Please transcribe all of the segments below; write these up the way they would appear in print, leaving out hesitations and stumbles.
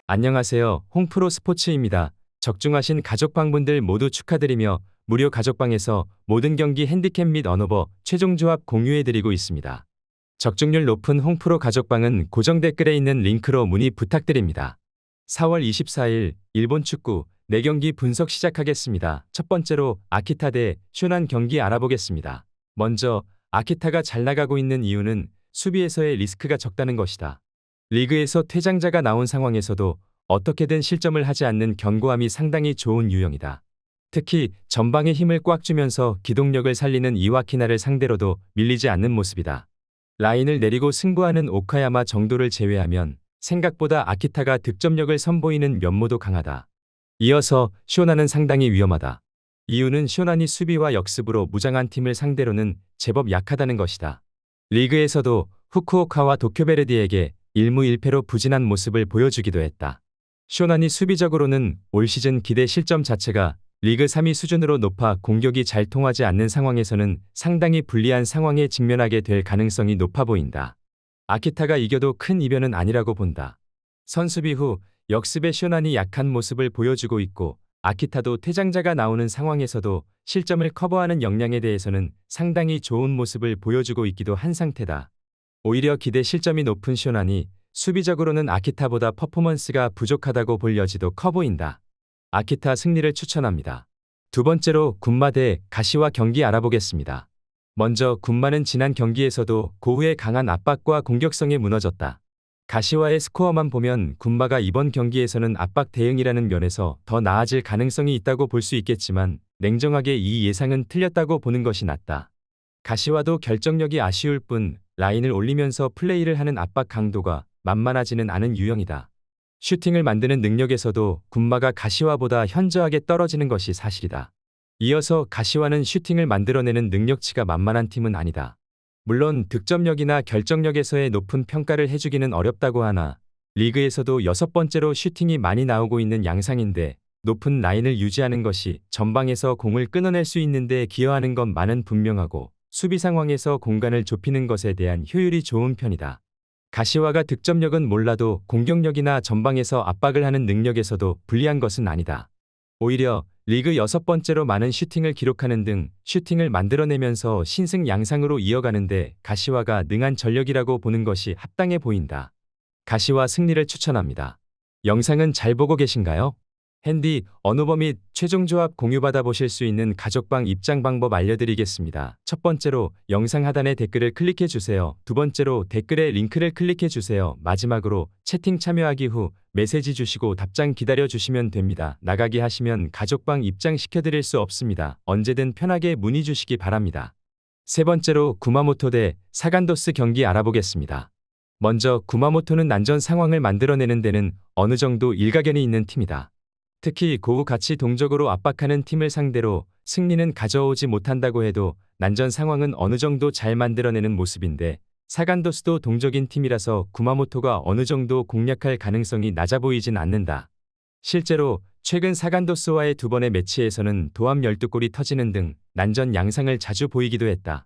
안녕하세요. 홍프로 스포츠입니다. 적중하신 가족방분들 모두 축하드리며 무료 가족방에서 모든 경기 핸디캡 및 언오버 최종 조합 공유해드리고 있습니다. 적중률 높은 홍프로 가족방은 고정 댓글에 있는 링크로 문의 부탁드립니다. 4월 24일 일본 축구 4경기 분석 시작하겠습니다. 첫 번째로 아키타 대 쇼난 경기 알아보겠습니다. 먼저 아키타가 잘 나가고 있는 이유는 수비에서의 리스크가 적다는 것이다. 리그에서 퇴장자가 나온 상황에서도 어떻게든 실점을 하지 않는 견고함이 상당히 좋은 유형이다. 특히 전방에 힘을 꽉 주면서 기동력을 살리는 이와키나를 상대로도 밀리지 않는 모습이다. 라인을 내리고 승부하는 오카야마 정도를 제외하면 생각보다 아키타가 득점력을 선보이는 면모도 강하다. 이어서 쇼난은 상당히 위험하다. 이유는 쇼난이 수비와 역습으로 무장한 팀을 상대로는 제법 약하다는 것이다. 리그에서도 후쿠오카와 도쿄베르디에게 1무 1패로 부진한 모습을 보여주기도 했다. 쇼난이 수비적으로는 올 시즌 기대 실점 자체가 리그 3위 수준으로 높아 공격이 잘 통하지 않는 상황에서는 상당히 불리한 상황에 직면하게 될 가능성이 높아 보인다. 아키타가 이겨도 큰 이변은 아니라고 본다. 선수비 후 역습의 쇼난이 약한 모습을 보여주고 있고 아키타도 퇴장자가 나오는 상황에서도 실점을 커버하는 역량에 대해서는 상당히 좋은 모습을 보여주고 있기도 한 상태다. 오히려 기대 실점이 높은 쇼난이 수비적으로는 아키타보다 퍼포먼스가 부족하다고 볼 여지도 커 보인다. 아키타 승리를 추천합니다. 두 번째로 군마 대 가시와 경기 알아보겠습니다. 먼저 군마는 지난 경기에서도 고흐의 강한 압박과 공격성에 무너졌다. 가시와의 스코어만 보면 군마가 이번 경기에서는 압박 대응이라는 면에서 더 나아질 가능성이 있다고 볼 수 있겠지만 냉정하게 이 예상은 틀렸다고 보는 것이 낫다. 가시와도 결정력이 아쉬울 뿐 라인을 올리면서 플레이를 하는 압박 강도가 만만하지는 않은 유형이다. 슈팅을 만드는 능력에서도 군마가 가시와보다 현저하게 떨어지는 것이 사실이다. 이어서 가시와는 슈팅을 만들어내는 능력치가 만만한 팀은 아니다. 물론 득점력이나 결정력에서의 높은 평가를 해주기는 어렵다고 하나 리그에서도 6번째로 슈팅이 많이 나오고 있는 양상인데 높은 라인을 유지하는 것이 전방에서 공을 끊어낼 수 있는 데 기여하는 것만은 분명하고 수비 상황에서 공간을 좁히는 것에 대한 효율이 좋은 편이다. 가시와가 득점력은 몰라도 공격력이나 전방에서 압박을 하는 능력에서도 불리한 것은 아니다. 오히려 리그 6번째로 많은 슈팅을 기록하는 등 슈팅을 만들어내면서 신승 양상으로 이어가는데 가시와가 능한 전력이라고 보는 것이 합당해 보인다. 가시와 승리를 추천합니다. 영상은 잘 보고 계신가요? 핸디, 언오버 및 최종 조합 공유받아 보실 수 있는 가족방 입장 방법 알려드리겠습니다. 첫 번째로 영상 하단에 댓글을 클릭해 주세요. 두 번째로 댓글에 링크를 클릭해 주세요. 마지막으로 채팅 참여하기 후 메시지 주시고 답장 기다려 주시면 됩니다. 나가기 하시면 가족방 입장시켜 드릴 수 없습니다. 언제든 편하게 문의 주시기 바랍니다. 세 번째로 구마모토 대 사간도스 경기 알아보겠습니다. 먼저 구마모토는 난전 상황을 만들어내는 데는 어느 정도 일가견이 있는 팀이다. 특히 고흐 같이 동적으로 압박하는 팀을 상대로 승리는 가져오지 못한다고 해도 난전 상황은 어느 정도 잘 만들어내는 모습인데 사간도스도 동적인 팀이라서 구마모토가 어느 정도 공략할 가능성이 낮아 보이진 않는다. 실제로 최근 사간도스와의 2번의 매치에서는 도합 12골이 터지는 등 난전 양상을 자주 보이기도 했다.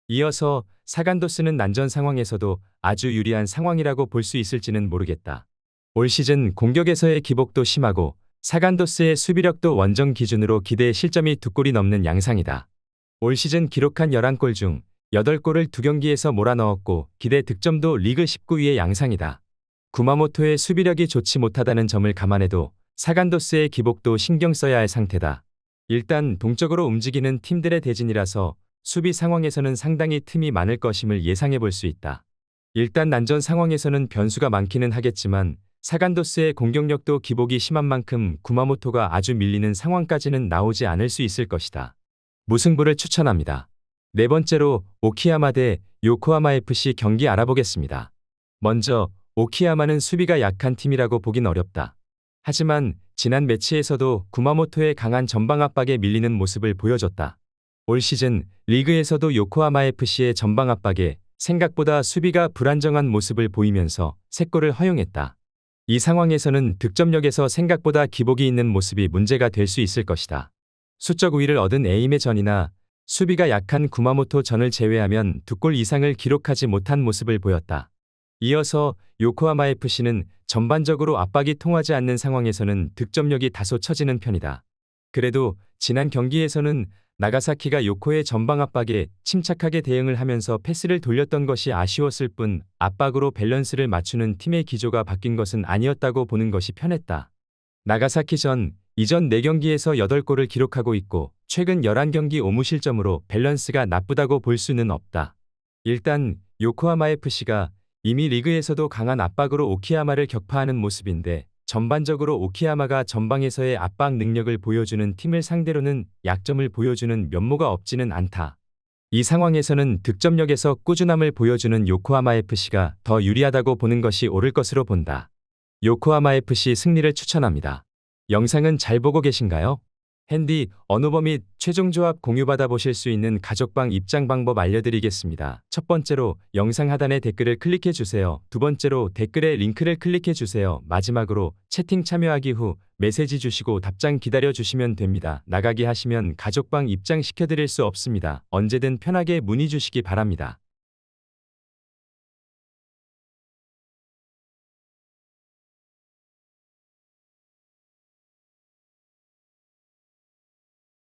이어서 사간도스는 난전 상황에서도 아주 유리한 상황이라고 볼 수 있을지는 모르겠다. 올 시즌 공격에서의 기복도 심하고 사간도스의 수비력도 원정 기준으로 기대 실점이 2골이 넘는 양상이다. 올 시즌 기록한 11골 중 8골을 2경기에서 몰아넣었고 기대 득점도 리그 19위의 양상이다. 구마모토의 수비력이 좋지 못하다는 점을 감안해도 사간도스의 기복도 신경 써야 할 상태다. 일단 동적으로 움직이는 팀들의 대진이라서 수비 상황에서는 상당히 틈이 많을 것임을 예상해 볼 수 있다. 일단 난전 상황에서는 변수가 많기는 하겠지만 사간도스의 공격력도 기복이 심한 만큼 구마모토가 아주 밀리는 상황까지는 나오지 않을 수 있을 것이다. 무승부를 추천합니다. 네 번째로 오키야마 대 요코하마 FC 경기 알아보겠습니다. 먼저 오키야마는 수비가 약한 팀이라고 보긴 어렵다. 하지만 지난 매치에서도 구마모토의 강한 전방 압박에 밀리는 모습을 보여줬다. 올 시즌 리그에서도 요코하마 FC의 전방 압박에 생각보다 수비가 불안정한 모습을 보이면서 3골을 허용했다. 이 상황에서는 득점력에서 생각보다 기복이 있는 모습이 문제가 될 수 있을 것이다. 수적 우위를 얻은 에임의 전이나 수비가 약한 구마모토 전을 제외하면 2골 이상을 기록하지 못한 모습을 보였다. 이어서 요코하마 FC는 전반적으로 압박이 통하지 않는 상황에서는 득점력이 다소 처지는 편이다. 그래도 지난 경기에서는 나가사키가 요코의 전방 압박에 침착하게 대응을 하면서 패스를 돌렸던 것이 아쉬웠을 뿐 압박으로 밸런스를 맞추는 팀의 기조가 바뀐 것은 아니었다고 보는 것이 편했다. 나가사키전 이전 4경기에서 8골을 기록하고 있고 최근 11경기 5무실점으로 밸런스가 나쁘다고 볼 수는 없다. 일단 요코하마 FC가 이미 리그에서도 강한 압박으로 오키야마를 격파하는 모습인데 전반적으로 오키야마가 전방에서의 압박 능력을 보여주는 팀을 상대로는 약점을 보여주는 면모가 없지는 않다. 이 상황에서는 득점력에서 꾸준함을 보여주는 요코하마 FC가 더 유리하다고 보는 것이 옳을 것으로 본다. 요코하마 FC 승리를 추천합니다. 영상은 잘 보고 계신가요? 핸디, 언어버 및 최종 조합 공유받아 보실 수 있는 가족방 입장 방법 알려드리겠습니다. 첫 번째로 영상 하단에 댓글을 클릭해 주세요. 두 번째로 댓글에 링크를 클릭해 주세요. 마지막으로 채팅 참여하기 후 메시지 주시고 답장 기다려 주시면 됩니다. 나가기 하시면 가족방 입장 시켜드릴 수 없습니다. 언제든 편하게 문의 주시기 바랍니다.